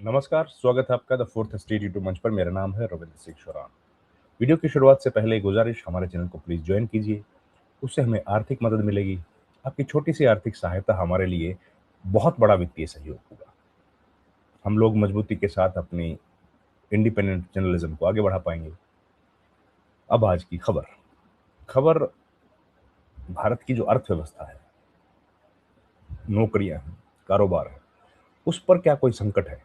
नमस्कार, स्वागत है आपका द फोर्थ स्टेट यूट्यूब मंच पर। मेरा नाम है रविंद्र सिंह शोरान। वीडियो की शुरुआत से पहले एक गुजारिश, हमारे चैनल को प्लीज़ ज्वाइन कीजिए। उससे हमें आर्थिक मदद मिलेगी। आपकी छोटी-सी आर्थिक सहायता हमारे लिए बहुत बड़ा वित्तीय सहयोग होगा। हम लोग मजबूती के साथ अपनी इंडिपेंडेंट जर्नलिज्म को आगे बढ़ा पाएँगे। अब आज की खबर। खबर भारत की जो अर्थव्यवस्था है, नौकरियाँ हैं, कारोबार है, उस पर क्या कोई संकट है?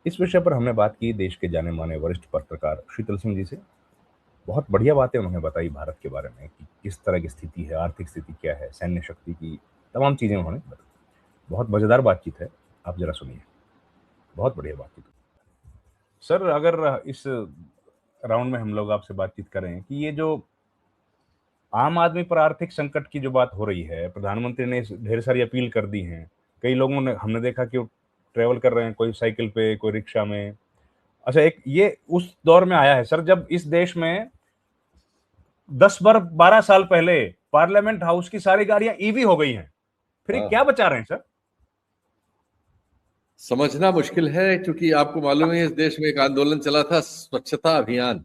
इस विषय पर हमने बात की देश के जाने-माने वरिष्ठ पत्रकार शीतल सिंह जी से। बहुत बढ़िया बातें उन्होंने बताई भारत के बारे में कि किस तरह की स्थिति है, आर्थिक स्थिति क्या है, सैन्य शक्ति की तमाम चीज़ें उन्होंने बताई। बहुत मज़ेदार बातचीत है, आप ज़रा सुनिए। बहुत बढ़िया बातचीत। सर, अगर इस राउंड में हम लोग आपसे बातचीत करें कि ये जो आम आदमी पर आर्थिक संकट की जो बात हो रही है, प्रधानमंत्री ने ढेर सारी अपील कर दी हैं। कई लोगों ने हमने देखा कि वो ट्रैवल कर रहे हैं, कोई साइकिल पे, कोई रिक्शा में। अच्छा, एक ये उस दौर में आया है सर जब इस देश में 10 बार 12 साल पहले पार्लियामेंट हाउस की सारी गाड़ियां ईवी हो गई हैं। फिर ये हाँ, क्या बचा रहे हैं सर? समझना मुश्किल है क्योंकि आपको मालूम है इस देश में एक आंदोलन चला था, स्वच्छता अभियान।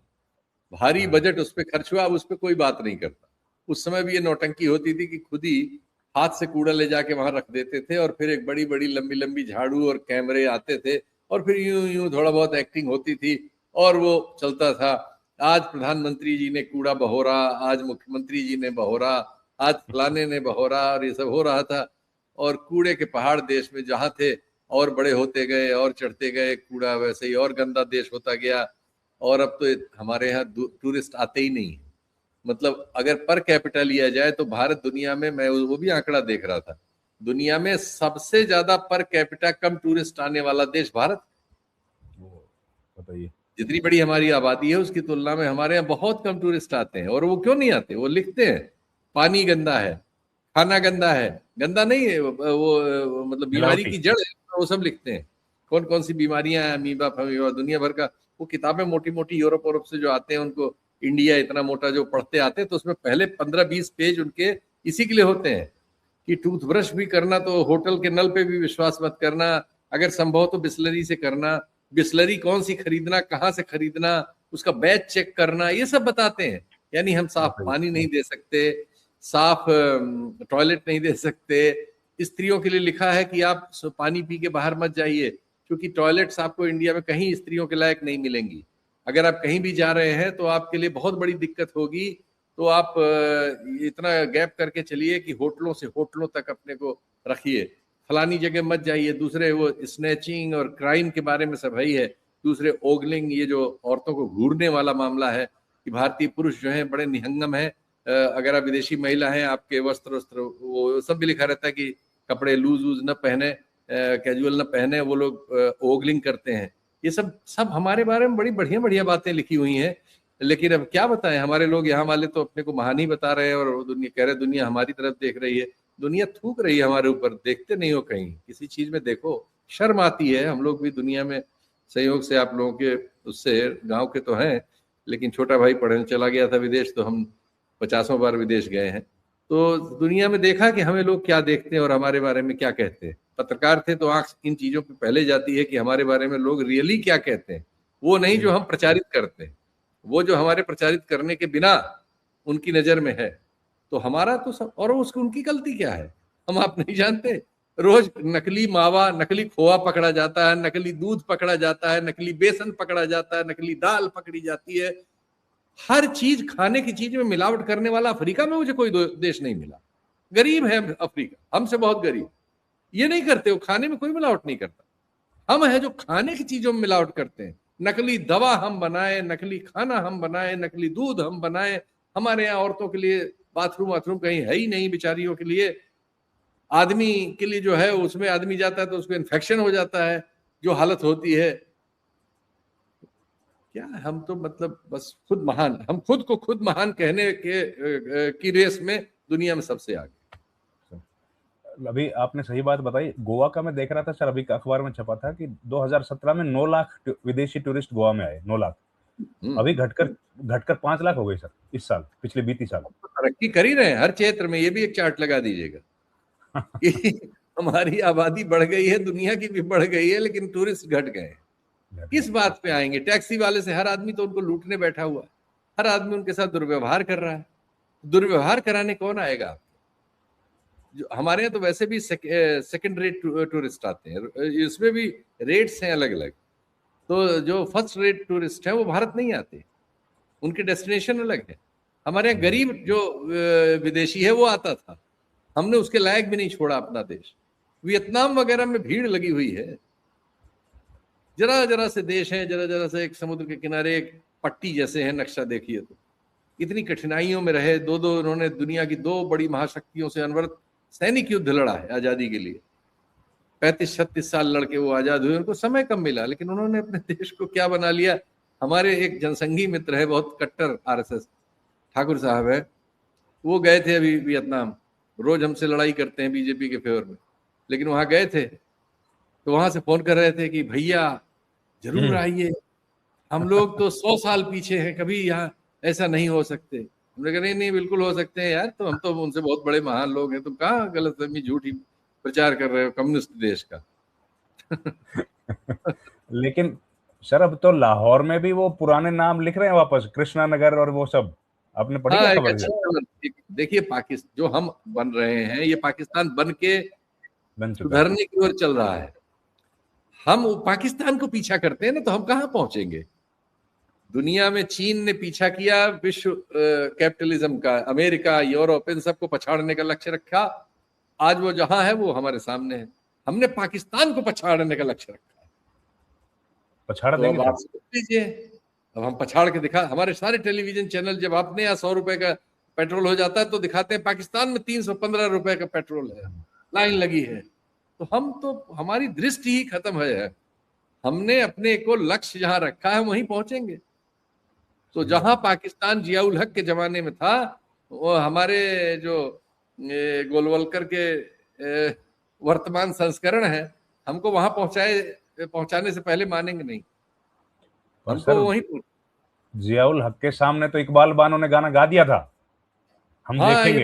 भारी हाँ, बजट उस पर खर्च हुआ, अब उस पर कोई बात नहीं करता। उस समय भी ये नौटंकी होती थी कि खुद ही हाथ से कूड़ा ले जाके वहां रख देते थे और फिर एक बड़ी बड़ी लंबी लंबी झाड़ू और कैमरे आते थे और फिर यूं यूं थोड़ा बहुत एक्टिंग होती थी और वो चलता था। आज प्रधानमंत्री जी ने कूड़ा बहोरा, आज मुख्यमंत्री जी ने बहोरा, आज फलाने ने बहोरा और ये सब हो रहा था। और कूड़े के पहाड़ देश में जहां थे और बड़े होते गए और चढ़ते गए, कूड़ा वैसे ही और गंदा देश होता गया। और अब तो हमारे यहाँ टूरिस्ट आते ही नहीं है। मतलब अगर पर कैपिटा लिया जाए तो भारत दुनिया में, मैं वो भी आंकड़ा देख रहा था, दुनिया में सबसे ज्यादा पर कैपिटा कम टूरिस्ट आने वाला देश भारत। वो बताइए। जितनी बड़ी हमारी आबादी है उसकी तुलना में हमारे यहाँ बहुत कम टूरिस्ट आते हैं। और वो क्यों नहीं आते? वो लिखते हैं पानी गंदा है, खाना गंदा है। गंदा नहीं है वो मतलब बीमारी मिलावटी। की जड़ है, वो सब लिखते हैं। कौन कौन सी बीमारियां हैं, अमीबा फमीबा, दुनिया भर का। वो किताबें मोटी मोटी यूरोप वोरोप से जो आते हैं उनको, इंडिया इतना मोटा जो पढ़ते आते हैं, तो उसमें पहले 15-20 पेज उनके इसी के लिए होते हैं कि टूथब्रश भी करना तो होटल के नल पे भी विश्वास मत करना, अगर संभव तो बिस्लरी से करना। बिस्लरी कौन सी खरीदना, कहाँ से खरीदना, उसका बैच चेक करना, ये सब बताते हैं। यानी हम साफ बताइए। पानी नहीं दे सकते, साफ टॉयलेट नहीं दे सकते। स्त्रियों के लिए लिखा है कि आप पानी पी के बाहर मत जाइए, क्योंकि टॉयलेट्स आपको इंडिया में कहीं स्त्रियों के लायक नहीं मिलेंगी। अगर आप कहीं भी जा रहे हैं तो आपके लिए बहुत बड़ी दिक्कत होगी। तो आप इतना गैप करके चलिए कि होटलों से होटलों तक अपने को रखिए। फलानी जगह मत जाइए। दूसरे वो स्नैचिंग और क्राइम के बारे में सब है ही है। दूसरे ओगलिंग, ये जो औरतों को घूरने वाला मामला है कि भारतीय पुरुष जो है बड़े निहंगम है। अगर आप विदेशी महिला हैं, आपके वस्त्र वस्त्र वो सब भी लिखा रहता है कि कपड़े लूज वूज न पहने, कैजुअल न पहने, वो लोग ओगलिंग करते हैं। ये सब सब हमारे बारे में बड़ी बढ़िया बढ़िया बातें लिखी हुई हैं। लेकिन अब क्या बताएं, हमारे लोग यहाँ वाले तो अपने को महान ही बता रहे हैं और दुनिया कह रहे दुनिया हमारी तरफ देख रही है। दुनिया थूक रही है हमारे ऊपर। देखते नहीं हो कहीं किसी चीज में? देखो, शर्म आती है। हम लोग भी दुनिया में संयोग से आप लोगों के उससे गांव के तो हैं, लेकिन छोटा भाई पढ़ने चला गया था विदेश, तो हम 50 बार विदेश गए हैं। तो दुनिया में देखा कि हमें लोग क्या देखते हैं और हमारे बारे में क्या कहते हैं। पत्रकार थे तो आंख इन चीजों पे पहले जाती है कि हमारे बारे में लोग रियली क्या कहते हैं, वो नहीं जो हम प्रचारित करते हैं। वो जो हमारे प्रचारित करने के बिना उनकी नजर में है, तो हमारा तो सब। और उसकी उनकी गलती क्या है, हम आप नहीं जानते? रोज नकली मावा, नकली खोआ पकड़ा जाता है, नकली दूध पकड़ा जाता है, नकली बेसन पकड़ा जाता है, नकली दाल पकड़ी जाती है। हर चीज, खाने की चीज में मिलावट करने वाला अफ्रीका में मुझे कोई देश नहीं मिला। गरीब है अफ्रीका, हमसे बहुत गरीब। ये नहीं करते, वो खाने में कोई मिलावट नहीं करता। हम है जो खाने की चीजों में मिलावट करते हैं। नकली दवा हम बनाए, नकली खाना हम बनाए, नकली दूध हम बनाए। हमारे यहाँ औरतों के लिए बाथरूम वाथरूम कहीं है ही नहीं बेचारियों के लिए। आदमी के लिए जो है, उसमें आदमी जाता है तो उसको इन्फेक्शन हो जाता है, जो हालत होती है। क्या हम तो मतलब बस खुद महान, हम खुद को खुद महान कहने के की रेस में दुनिया में सबसे आगे। अभी आपने सही बात बताई। गोवा का मैं देख रहा था सर, अभी अखबार में छपा था कि 2017 में 9 लाख विदेशी टूरिस्ट गोवा में आए। 9 लाख। अभी घटकर घटकर 5 लाख हो गई सर इस साल, पिछले बीती साल। तो तरक्की कर ही रहे हैं हर क्षेत्र में। ये भी एक चार्ट लगा दीजिएगा कि हमारी आबादी बढ़ गई है, दुनिया की भी बढ़ गई है, लेकिन टूरिस्ट घट गए हैं। किस बात पे आएंगे? टैक्सी वाले से हर आदमी तो उनको लूटने बैठा हुआ है, हर आदमी उनके साथ दुर्व्यवहार कर रहा है। दुर्व्यवहार कराने कौन आएगा? जो हमारे यहाँ तो वैसे भी सेकंड रेट टूरिस्ट आते हैं, इसमें भी रेट्स हैं अलग अलग। तो जो फर्स्ट रेट टूरिस्ट है वो भारत नहीं आते, उनके डेस्टिनेशन अलग है। हमारे यहाँ गरीब जो विदेशी है वो आता था, हमने उसके लायक भी नहीं छोड़ा अपना देश। वियतनाम वगैरह में भीड़ लगी हुई है, जरा जरा से देश है, जरा जरा से एक समुद्र के किनारे एक पट्टी जैसे है, नक्शा देखिए तो इतनी कठिनाइयों में रहे। दो दो उन्होंने दुनिया की दो बड़ी महाशक्तियों से अनवरत सैनिक युद्ध लड़ा है आजादी के लिए। 35-36 साल लड़के वो आजाद हुए, उनको समय कम मिला, लेकिन उन्होंने अपने देश को क्या बना लिया। हमारे एक जनसंघी मित्र है, बहुत कट्टर आरएसएस, ठाकुर साहब है, वो गए थे अभी वियतनाम, रोज हमसे लड़ाई करते हैं बीजेपी के फेवर में, लेकिन वहां गए थे तो वहां से फोन कर रहे थे कि भैया जरूर आइए, हम लोग तो 100 साल पीछे हैं, कभी यहाँ ऐसा नहीं हो सकते। हमने कहा नहीं नहीं बिल्कुल हो सकते हैं यार, तो हम तो उनसे बहुत बड़े महान लोग हैं, तुम कहाँ गलतफहमी झूठी प्रचार कर रहे हो कम्युनिस्ट देश का। लेकिन सर अब तो लाहौर में भी वो पुराने नाम लिख रहे हैं वापस, कृष्णा नगर और वो सब, आपने पढ़ी क्या हाँ, एक खबर? अच्छा खबर। देखिए पाकिस्तान जो हम बन रहे हैं, ये पाकिस्तान बन के बन चुका है। सुधरने की ओर चल रहा है। हम पाकिस्तान को पीछा करते हैं ना, तो हम कहाँ पहुंचेंगे? दुनिया में चीन ने पीछा किया विश्व कैपिटलिज्म का, अमेरिका, यूरोप, इन सबको पछाड़ने का लक्ष्य रखा। आज वो जहां है वो हमारे सामने है। हमने पाकिस्तान को पछाड़ने का लक्ष्य रखा है। पछाड़ तो देंगे अब आप सर। सोच लीजिए, अब हम पछाड़ के दिखा, हमारे सारे टेलीविजन चैनल, जब आपने यहाँ 100 रुपए का पेट्रोल हो जाता है तो दिखाते हैं पाकिस्तान में 315 रुपए का पेट्रोल है, लाइन लगी है। तो हम तो, हमारी दृष्टि ही खत्म है। हमने अपने को लक्ष्य जहां रखा है वहीं पहुंचेंगे। तो जहां पाकिस्तान जियाउल हक के जमाने में था, वो हमारे जो गोलवलकर के वर्तमान संस्करण है, हमको वहां पहुंचाने से पहले मानेंगे नहीं, पर हमको सर वहीं। जियाउल हक के सामने तो इकबाल बानो ने गाना गा दिया था, हम हाँ, देखेंगे।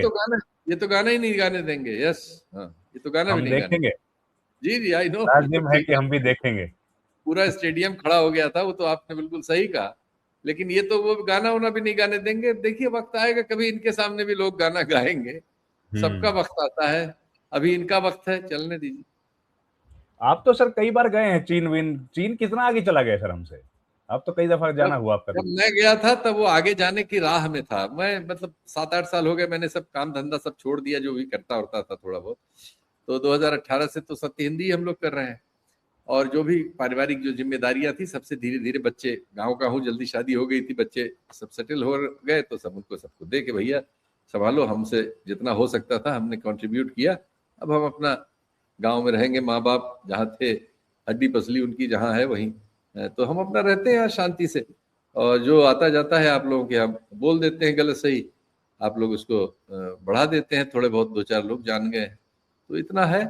ये तो गाना ही नहीं गाने देंगे। यस, हाँ, ये तो गाना भी हम नहीं गाने। देखेंगे, जी जी, आई नो, बिल्कुल लाजिम है ठीक कि है। हम भी देखेंगे। पूरा स्टेडियम खड़ा हो गया था, वो तो आपने बिल्कुल सही कहा। लेकिन ये तो वो गाना वाना भी नहीं गाने देंगे। देखिए वक्त आएगा कभी इनके सामने भी लोग गाना गाएंगे, सबका वक्त आता है। अभी इनका वक्त है, चलने दीजिए। आप तो सर कई बार गए हैं चीन विन, चीन कितना आगे चला गया सर हमसे, आप तो कई दफा जाना जब हुआ आपका जब भी। मैं गया था तब वो आगे जाने की राह में था। मैं मतलब 7-8 साल हो गए, मैंने सब काम धंधा सब छोड़ दिया जो भी करता होता था थोड़ा बहुत। तो 2018 से तो सत्य हिंदी हम लोग कर रहे हैं, और जो भी पारिवारिक जो जिम्मेदारियां थी सबसे धीरे धीरे, बच्चे गाँव का हूँ, जल्दी शादी हो गई थी, बच्चे सब सेटल हो गए, तो सब उनको सबको दे के भैया संभालो, हमसे जितना हो सकता था हमने कंट्रीब्यूट किया। अब हम अपना गांव में रहेंगे, माँ बाप जहाँ थे, हड्डी पसली उनकी जहाँ है वहीं, तो हम अपना रहते हैं यहाँ शांति से। और जो आता जाता है आप लोगों के, हम बोल देते हैं गलत सही, आप लोग उसको बढ़ा देते हैं, थोड़े बहुत 2-4 लोग जान गए हैं, तो इतना है।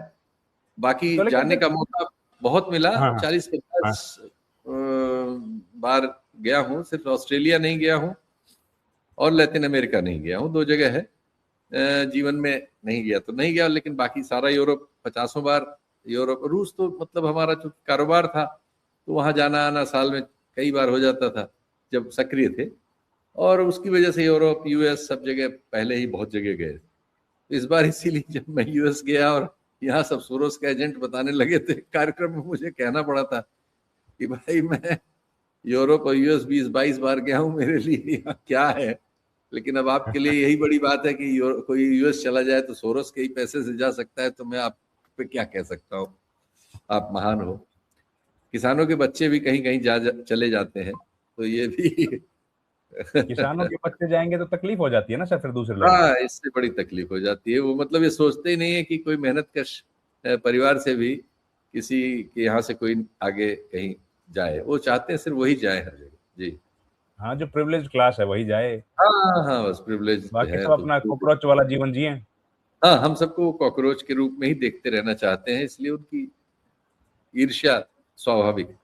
बाकी तो लेकिन जाने सर, का मौका बहुत मिला, हाँ हाँ 40-50 हाँ। बार गया हूँ। सिर्फ ऑस्ट्रेलिया नहीं गया हूँ और लैटिन अमेरिका नहीं गया हूँ, 2 जगह है। जीवन में नहीं गया तो नहीं गया, लेकिन बाकी सारा यूरोप 50 बार। यूरोप, रूस तो मतलब हमारा जो कारोबार था, तो वहां जाना आना साल में कई बार हो जाता था जब सक्रिय थे, और उसकी वजह से यूरोप, यूएस, सब जगह पहले ही बहुत जगह गए। इस बार इसीलिए जब मैं यूएस गया और यहाँ सब सोरोस के एजेंट बताने लगे थे कार्यक्रम में, मुझे कहना पड़ा था कि भाई मैं यूरोप और यूएस 20-22 बार गया हूँ, मेरे लिए यहाँ क्या है। लेकिन अब आपके लिए यही बड़ी बात है कि कोई यूएस चला जाए तो सोरोस के ही पैसे से जा सकता है, तो मैं आप पे क्या कह सकता हूँ, आप महान हो। किसानों के बच्चे भी कहीं कहीं चले जाते हैं, तो ये भी किसानों के बच्चे जाएंगे तो तकलीफ हो जाती है ना सर फिर दूसरे लोगों को। हाँ, इससे बड़ी तकलीफ हो जाती है। वो मतलब ये सोचते ही नहीं है कि कोई मेहनत कश परिवार से भी किसी के यहाँ से कोई आगे कहीं जाए, वो चाहते हैं सिर्फ वही जाए हर जगह। जी हाँ, जो प्रिविलेज क्लास है वही जाए, हाँ हाँ, बस प्रिविलेज बाकी है सब तो। अपना कॉकरोच वाला जीवन जिए। हाँ, हम सबको कॉकरोच के रूप में ही देखते रहना चाहते हैं, इसलिए उनकी ईर्ष्या स्वाभाविक।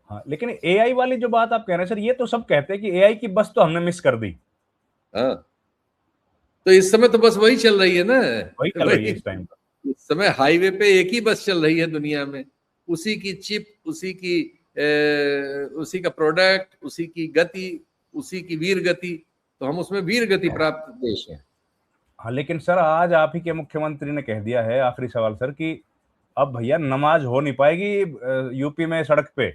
हाँ, लेकिन एआई वाली जो बात आप कह रहे हैं सर, ये तो सब कहते हैं कि एआई की बस तो हमने मिस कर दी। हाँ, तो इस समय तो बस वही चल रही है ना। वही चल रही है वही इस टाइम पर। इस समय हाईवे पे एक ही बस चल रही है दुनिया में, उसी की चिप, उसी का प्रोडक्ट, उसी की गति, उसी की वीर गति, तो हम उसमें वीर गति प्राप्त देश हैं। हाँ, लेकिन सर आज आप ही के मुख्यमंत्री ने कह दिया है, आखिरी सवाल सर, कि अब भैया नमाज हो नहीं पाएगी यूपी में सड़क पे।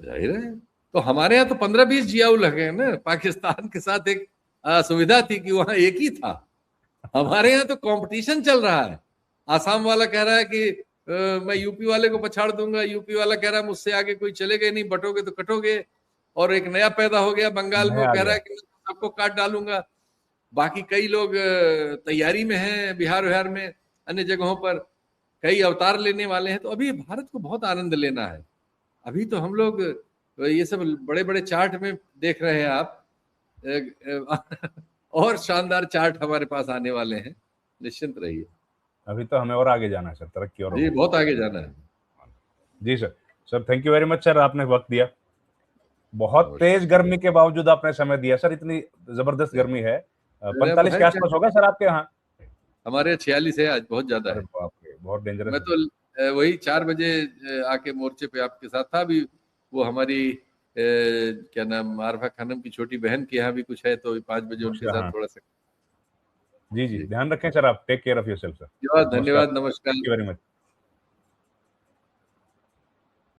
जाहिर है, तो हमारे यहाँ तो 15-20 जियाउ लगे हैं ना। पाकिस्तान के साथ एक सुविधा थी कि वहां एक ही था। हमारे यहाँ तो कंपटीशन चल रहा है। आसाम वाला कह रहा है कि मैं यूपी वाले को पछाड़ दूंगा, यूपी वाला कह रहा है मुझसे आगे कोई चलेगा नहीं, बटोगे तो कटोगे। और एक नया पैदा हो गया बंगाल में, वो नया आ कह रहा गया। है कि मैं सबको काट डालूंगा। बाकी कई लोग तैयारी में हैं, बिहार बिहार में, अन्य जगहों पर कई अवतार लेने वाले हैं। तो अभी भारत को बहुत आनंद लेना है। अभी तो हम लोग ये सब बड़े बड़े चार्ट में देख रहे हैं आप, और शानदार चार्ट हमारे पास आने वाले हैं, निश्चिंत रहिए। अभी तो हमें और आगे जाना है सर, तरक्की और जी, होगी। बहुत आगे जाना है। जी sir. Sir thank you very much sir, आपने वक्त दिया। बहुत तेज नमस्कार। गर्मी के बावजूद आपने समय दिया सर, इतनी जबरदस्त गर्मी है। 45 के आसपास होगा सर आपके यहाँ? हमारे 46 है आज, बहुत ज्यादा अरे है। बाप रे, बहुत डेंजरस मैं है तो सर। वही 4 बजे आके मोर्चे पे आपके साथ था। अभी वो हमारी क्या नाम, आरफा खानम की छोटी बहन के यहाँ भी कुछ है, तो 5 बजे उनके अच्छा, साथ हाँ। थोड़ा सा। जी जी, जी, ध्यान रखें सर, आप take care of yourself sir. धन्यवाद नमस्कार, धन्यवाद, थैंक नमस्कार। You very much.